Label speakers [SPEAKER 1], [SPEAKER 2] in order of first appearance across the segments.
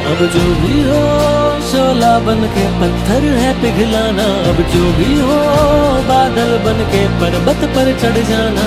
[SPEAKER 1] अब जो भी हो शोला बन के पत्थर है पिघलाना, अब जो भी हो बादल बन के पर्वत पर चढ़ जाना।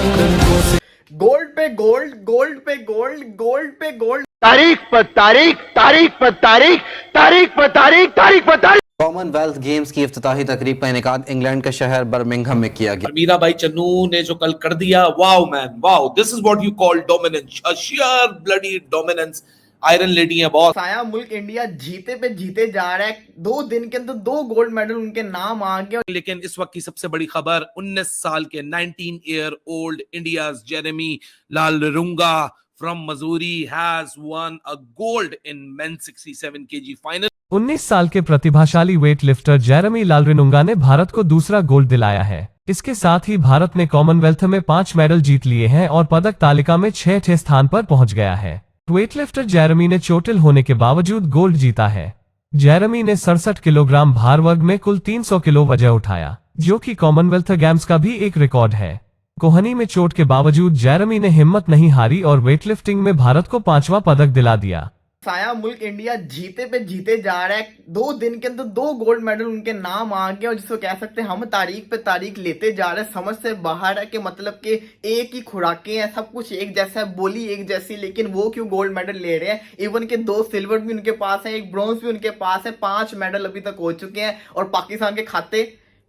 [SPEAKER 2] गोल्ड पे गोल्ड, गोल्ड पे गोल्ड, गोल्ड पे गोल्ड,
[SPEAKER 3] तारीख पर तारीख, तारीख पर तारीख, तारीख पर तारीख, तारीख पर तारीख।
[SPEAKER 4] कॉमनवेल्थ गेम्स की इफ्तिताही तकरीब का इनेकाद इंग्लैंड के शहर बर्मिंघम में किया गया।
[SPEAKER 5] मीराबाई चन्नू ने जो कल कर दिया, wow man wow, this is what you call dominance, a share bloody dominance. Iron lady है बॉस।
[SPEAKER 2] साया मुल्क इंडिया जीते पे जीते जा रहा है। 2 दिन के अंदर 2 गोल्ड मेडल उनके नाम आ गए।
[SPEAKER 5] लेकिन इस वक्त की सबसे बड़ी खबर, 19 साल के 19 year old India's Jeremy Lalrinnunga from Mussoorie has won a gold in men's 67 KG final.
[SPEAKER 6] 19 साल के प्रतिभाशाली वेट लिफ्टर जेरेमी लालरिनुंगा ने भारत को दूसरा गोल्ड दिलाया है। इसके साथ ही भारत ने कॉमनवेल्थ में 5 मेडल जीत लिए हैं और पदक तालिका में 6ठे स्थान पर पहुंच गया है। वेटलिफ्टर जेरेमी ने चोटिल होने के बावजूद गोल्ड जीता है। जेरेमी ने 67 किलोग्राम भार वर्ग में कुल 300 किलो वजन उठाया, जो कि कॉमनवेल्थ गेम्स का भी एक रिकॉर्ड है। कोहनी में चोट के बावजूद जेरेमी ने हिम्मत नहीं हारी और वेटलिफ्टिंग में भारत को 5वां पदक दिला दिया।
[SPEAKER 2] साया मुल्क इंडिया जीते पे जीते जा रहा है। 2 दिन के अंदर 2 गोल्ड मेडल उनके नाम आ गए और जिसको कह सकते हैं हम तारीख पे तारीख लेते जा रहे हैं। समझ से बाहर है कि मतलब कि एक ही खुराकें हैं, सब कुछ एक जैसा है, बोली एक जैसी, लेकिन वो क्यों गोल्ड मेडल ले रहे हैं। इवन के 2 सिल्वर भी उनके पास है, 1 ब्रॉन्ज भी उनके पास है, 5 मेडल अभी तक हो चुके हैं और पाकिस्तान के खाते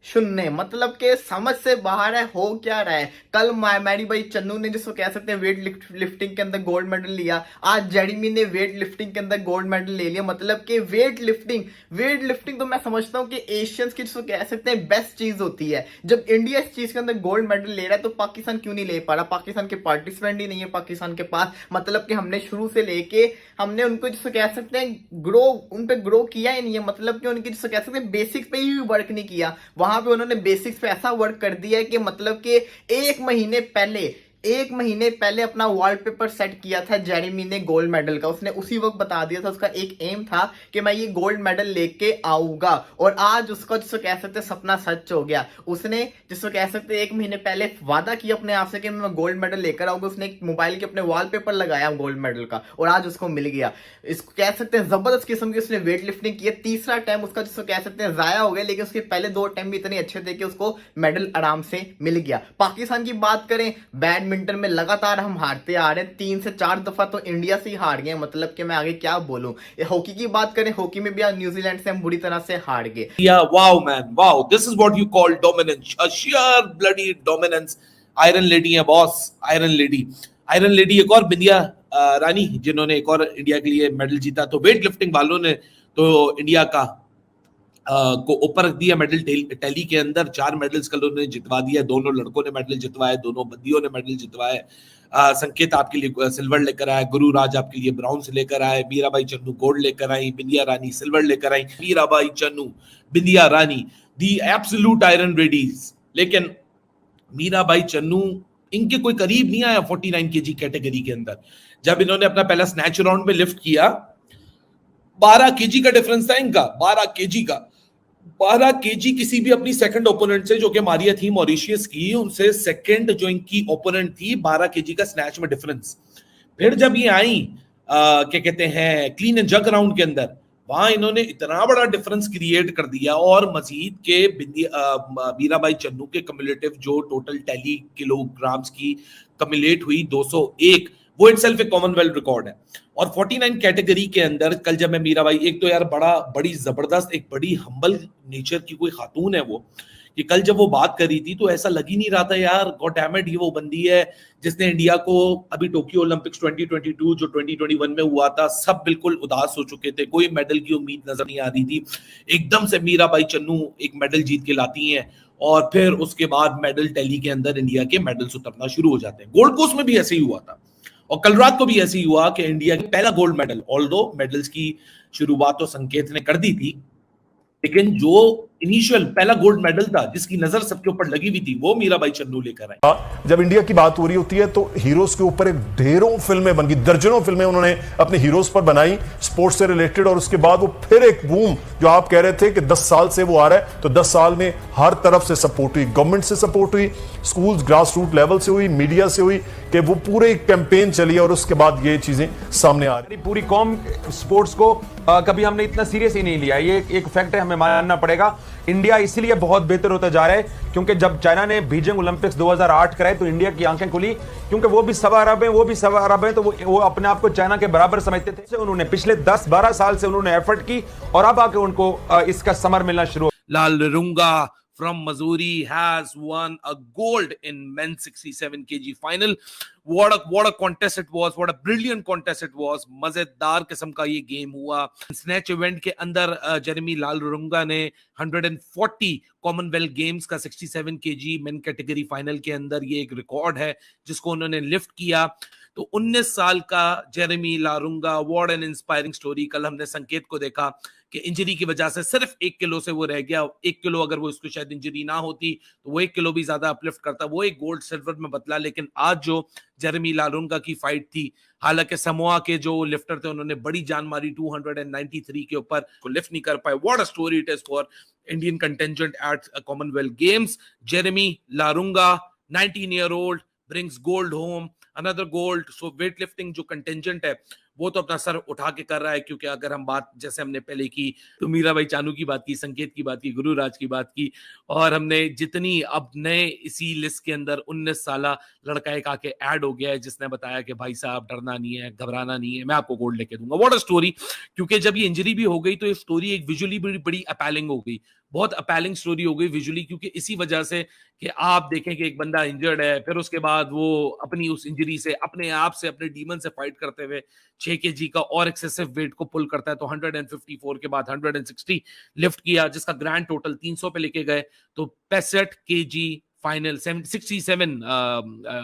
[SPEAKER 2] शून्य। मतलब के समझ से बाहर है, हो क्या रहा है। कल मीराबाई चन्नू ने जिसको कह सकते हैं वेट लिफ्टिंग के अंदर गोल्ड मेडल लिया, आज जेरेमी ने वेट लिफ्टिंग के अंदर गोल्ड मेडल ले लिया। मतलब कि वेट लिफ्टिंग तो मैं समझता हूँ कि एशियंस की जिसको कह सकते हैं बेस्ट चीज होती है। जब इंडिया इस चीज के अंदर गोल्ड मेडल ले रहा है तो पाकिस्तान क्यों नहीं ले पा रहा। पाकिस्तान के पार्टिसिपेंट ही नहीं है पाकिस्तान के पास। मतलब कि हमने शुरू से लेके हमने उनको जिसको कह सकते हैं उन पे ग्रो किया ही नहीं है। मतलब कि उनकी जिसको कह सकते हैं बेसिक्स पे ही वर्क नहीं किया। वहां पे उन्होंने बेसिक्स पे ऐसा वर्क कर दिया है कि मतलब कि 1 महीने पहले अपना वॉलपेपर सेट किया था जेरेमी ने गोल्ड मेडल का। उसने उसी वक्त बता दिया था, उसका एक एम था कि मैं ये गोल्ड मेडल लेके आऊंगा और आज उसका जिसको कह सकते हैं सपना सच हो गया। उसने जिसको कह सकते हैं 1 महीने पहले वादा किया अपने आप से कि मैं गोल्ड मेडल लेकर आऊंगा। उसने एक मोबाइल के अपने वॉलपेपर लगाया गोल्ड मेडल का और आज उसको मिल गया। इसको कह सकते हैं जबरदस्त किस्म की उसने वेट लिफ्टिंग की है। तीसरा टाइम उसका जिसको कह सकते हैं जाया हो गया, लेकिन उसके पहले 2 टाइम भी इतने अच्छे थे कि उसको मेडल आराम से मिल गया। पाकिस्तान की बात करें, बैडमिंटन में लगातार हम हारते आ रहे हैं। 3 से 4 दफा तो इंडिया से ही हार गए। मतलब कि मैं आगे क्या बोलूं। हॉकी की बात करें, हॉकी में भी आज न्यूजीलैंड से हम बुरी तरह से हार गए।
[SPEAKER 5] Wow man wow, this is what you call dominance, a share bloody dominance. Iron lady है बॉस, आयरन लेडी एक और बिंदिया रानी जिन्होंने एक और इंडिया के लिए मेडल जीता। तो वेट लिफ्टिंग वालों ने तो इंडिया का को ऊपर रख दिया मेडल टैली के अंदर। 4 मेडल्स कल उन्होंने जितवा दिया। दोनों लड़कों ने मेडल जितवाए, दोनों बंदियों ने मेडल जितवाए। संकेत आपके लिए सिल्वर लेकर आए, गुरुराज आपके लिए ब्राउन्स लेकर आए, मीराबाई चन्नू गोल्ड लेकर आई, बिंदिया रानी सिल्वर लेकर आई। मीराबाई चन्नू, बिंदिया रानी, दी एब्सोल्यूट आयरन लेडीज। लेकिन मीराबाई चन्नू इनके कोई करीब नहीं आया 49 केजी कैटेगरी के अंदर। जब इन्होंने अपना पहला स्नैच राउंड में लिफ्ट किया, 12 केजी का डिफरेंस था इनका, 12 केजी किसी भी अपनी सेकंड ओपोनेंट से, जो कि मारिया थी मॉरिशियस की, उनसे सेकंड जो इनकी ओपोनेंट थी, 12 केजी का स्नैच में डिफरेंस। फिर जब ये आई क्या कहते हैं क्लीन एंड जग राउंड के अंदर, वहां इन्होंने इतना बड़ा डिफरेंस क्रिएट कर दिया। और मजीद के मीराबाई चन्नू के कम्युलेटिव जो टोटल टैली किलोग्राम्स की कम्युलेट हुई 201, वो इटसेल्फ एक कॉमनवेल्थ रिकॉर्ड है। और 49 कैटेगरी के अंदर कल जब मैं मीराबाई, एक तो यार बड़ी जबरदस्त, एक बड़ी हम्बल नेचर की कोई खातून है वो, कि कल जब वो बात कर रही थी तो ऐसा लग ही नहीं रहा था यार गॉड डैम इट, ये वो बंदी है जिसने इंडिया को अभी टोक्यो ओलंपिक्स 2022 जो 2021 में हुआ था, सब बिल्कुल उदास हो चुके थे, कोई मेडल की उम्मीद नजर नहीं आ रही थी। एकदम से मीराबाई चन्नू एक मेडल जीत के लाती हैं और फिर उसके बाद मेडल टैली के अंदर इंडिया के मेडल्स उतरना शुरू हो जाते हैं। गोल्ड कोस्ट में भी ऐसे ही हुआ था और कल रात को भी ऐसे ही हुआ कि इंडिया की पहला गोल्ड मेडल, ऑल्दो मेडल्स की शुरुआत तो संकेत ने कर दी थी, लेकिन जो इनिशियल पहला गोल्ड मेडल था जिसकी नजर सबके ऊपर लगी हुई थी, वो मीराबाई चन्नू लेकर आए।
[SPEAKER 7] जब इंडिया की बात हो रही होती है तो हीरोज के ऊपर एक ढेरों फिल्में बन गई, दर्जनों फिल्में उन्होंने अपने हीरोज पर बनाई स्पोर्ट्स से रिलेटेड, और उसके बाद वो फिर एक बूम जो आप कह रहे थे कि 10 साल से वो आ रहा है, तो 10 साल में हर तरफ से सपोर्ट हुई, गवर्नमेंट से सपोर्ट हुई, स्कूल्स ग्रास रूट लेवल से हुई, मीडिया से हुई, कि वो पूरे कैंपेन चली और उसके बाद ये चीजें सामने आ रही।
[SPEAKER 8] पूरी कौम स्पोर्ट्स को कभी हमने इतना सीरियस ही नहीं लिया, ये एक फैक्ट है, हमें मानना पड़ेगा। इंडिया इसलिए बहुत बेहतर होता जा रहा है क्योंकि जब चाइना ने बीजिंग ओलंपिक्स 2008 कराए तो इंडिया की आंखें खुली, क्योंकि वो भी सवा अरब है, तो वो अपने आप को चाइना के बराबर समझते थे। उन्होंने पिछले 10-12 साल से उन्होंने एफर्ट की और अब आके उनको इसका समर मिलना शुरू।
[SPEAKER 5] लालरुंगा from Missouri has won a gold in men's 67 kg final. What a contest it was, what a brilliant contest it was. मजेदार किस्म का ये गेम हुआ। स्नैच इवेंट के अंदर जेरेमी लालरुंगा ने 140 कॉमनवेल्थ गेम्स का 67 kg मेन कैटेगरी फाइनल के अंदर, ये एक रिकॉर्ड है जिसको उन्होंने लिफ्ट किया। तो 19 साल का Jeremy Lalrinnunga, what an inspiring story. कल हमने संकेत को देखा कि इंजरी की वजह से सिर्फ 1 किलो से वो रह गया। 1 किलो अगर वो इसको शायद इंजरी ना होती तो वो 1 किलो भी ज्यादा अपलिफ्ट करता, वो एक गोल्ड सिल्वर में बदला। लेकिन आज जो जेरेमी लालरुंगा की फाइट थी, हालांकि समोआ के जो लिफ्टर थे उन्होंने बड़ी जान मारी 293 के ऊपर, को लिफ्ट नहीं कर पाए। What a story it is for Indian contingent at Commonwealth Games. Jeremy Lalrinnunga 19 year old brings gold home, another gold। So weightlifting जो कंटिजेंट है वो तो अपना सर उठा के कर रहा है, क्योंकि अगर हम बात जैसे हमने पहले की तो मीराबाई चानू की बात की, संकेत की बात की, गुरुराज की बात की, और हमने जितनी अब नए इसी लिस्ट के अंदर 19 साला लड़का एक आके ऐड हो गया है जिसने बताया कि भाई साहब डरना नहीं है, घबराना नहीं है, मैं आपको गोल्ड लेके दूंगा। What a story. क्योंकि जब ये इंजरी भी हो गई तो ये स्टोरी एक विजुअली बड़ी अपैलिंग हो गई, बहुत अपैलिंग स्टोरी हो गई विजुअली, क्योंकि इसी वजह से कि आप देखें कि एक बंदा इंजर्ड है, फिर उसके बाद वो अपनी उस इंजरी से अपने आप से अपने डीमन से फाइट करते हुए 6 kg का और एक्सेसिव वेट को पुल करता है। तो 154 के बाद 160 लिफ्ट किया, जिसका ग्रैंड टोटल 300 पे लेके गए। तो 65 kg final, 67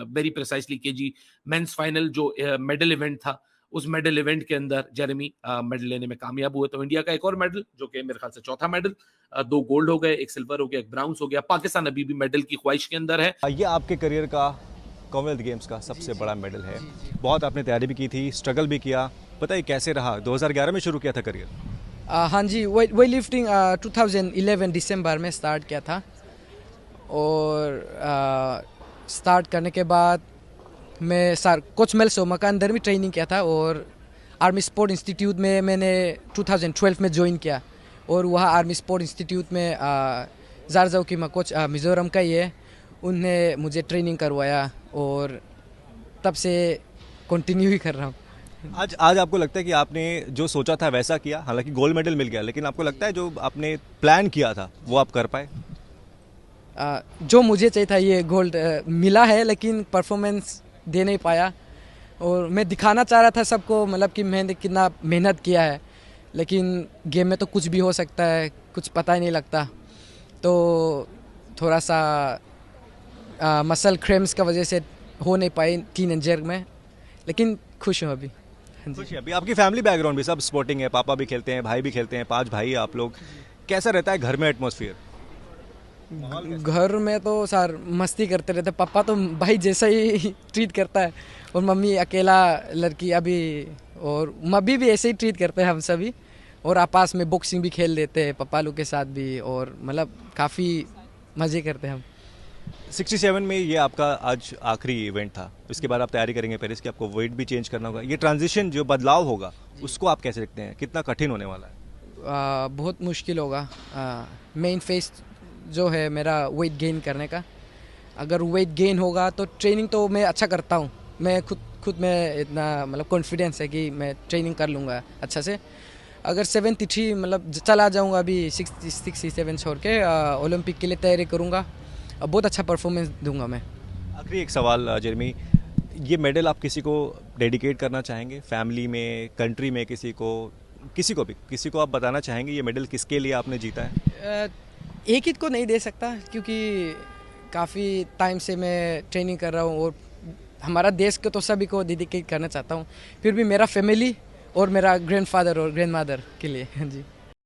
[SPEAKER 5] very precisely kg men's final जो मेडल इवेंट था, उस मेडल इवेंट के अंदर जेरेमी मेडल लेने में कामयाब हुए। तो इंडिया का एक और मेडल, जो कि मेरे ख्याल से चौथा मेडल, 2 गोल्ड हो गए, 1 सिल्वर हो गया, 1 ब्राउन्स हो गया। पाकिस्तान अभी भी मेडल की ख्वाहिश के अंदर है।
[SPEAKER 9] ये आपके करियर का कॉमनवेल्थ गेम्स का सबसे बड़ा मेडल है। बहुत आपने तैयारी भी की थी, स्ट्रगल भी किया, बताइए कैसे रहा? 2011 में शुरू किया था करियर?
[SPEAKER 10] हाँ जी, वेट लिफ्टिंग 2011 दिसंबर में स्टार्ट किया था, और स्टार्ट करने के बाद मैं कोच मेल सोमा का अंदर भी ट्रेनिंग किया था, और आर्मी स्पोर्ट इंस्टीट्यूट में मैंने 2012 में ज्वाइन किया, और वहाँ आर्मी स्पोर्ट इंस्टीट्यूट में जारजाओ की कोच मिज़ोरम का ही है, उनने मुझे ट्रेनिंग करवाया, और तब से कंटिन्यू ही कर रहा हूँ।
[SPEAKER 9] आज आपको लगता है कि आपने जो सोचा था वैसा किया? हालांकि गोल्ड मेडल मिल गया, लेकिन आपको लगता है जो आपने प्लान किया था वो आप कर पाए?
[SPEAKER 10] जो मुझे चाहिए था ये गोल्ड मिला है, लेकिन परफॉर्मेंस दे नहीं पाया, और मैं दिखाना चाह रहा था सबको, मतलब कि मैंने कितना मेहनत किया है, लेकिन गेम में तो कुछ भी हो सकता है, कुछ पता ही नहीं लगता। तो थोड़ा सा मसल क्रैम्प्स का वजह से हो नहीं पाई टीनेजर में, लेकिन खुश हूँ अभी।
[SPEAKER 9] खुश है अभी। आपकी फैमिली बैकग्राउंड भी सब स्पोर्टिंग है, पापा भी खेलते हैं, भाई भी खेलते हैं, 5 भाई आप लोग, कैसा रहता है घर में एटमॉस्फेयर?
[SPEAKER 10] घर में तो सर मस्ती करते रहते, पापा तो भाई जैसा ही ट्रीट करता है, और मम्मी अकेला लड़की अभी, और मम्मी भी ऐसे ही ट्रीट करते हैं हम सभी, और आपस में बॉक्सिंग भी खेल लेते हैं पापा लोग के साथ भी, और मतलब काफ़ी मज़े करते हैं हम।
[SPEAKER 9] 67 में ये आपका आज आखिरी इवेंट था, इसके बाद आप तैयारी करेंगे पेरिस की, आपको वेट भी चेंज करना होगा, ये ट्रांजिशन जो बदलाव होगा उसको आप कैसे देखते हैं? कितना कठिन होने वाला है?
[SPEAKER 10] बहुत मुश्किल होगा। मेन फेस जो है मेरा वेट गेन करने का, अगर वेट गेन होगा तो ट्रेनिंग तो मैं अच्छा करता हूँ, मैं खुद में इतना मतलब कॉन्फिडेंस है कि मैं ट्रेनिंग कर लूँगा अच्छा से। अगर 73 मतलब चला जाऊँगा अभी 67 छोड़ के, ओलंपिक के लिए तैयारी करूँगा, बहुत अच्छा परफॉर्मेंस दूंगा मैं।
[SPEAKER 9] आखिरी एक सवाल जेरेमी, ये मेडल आप किसी को डेडिकेट करना चाहेंगे? फैमिली में, कंट्री में, किसी को आप बताना चाहेंगे ये मेडल किसके लिए आपने जीता है?
[SPEAKER 10] एक ही को नहीं दे सकता, क्योंकि काफ़ी टाइम से मैं ट्रेनिंग कर रहा हूँ, और हमारा देश को तो सभी को डेडिकेट करना चाहता हूँ, फिर भी मेरा फैमिली और मेरा ग्रैंडफादर और ग्रैंडमदर के लिए। जी।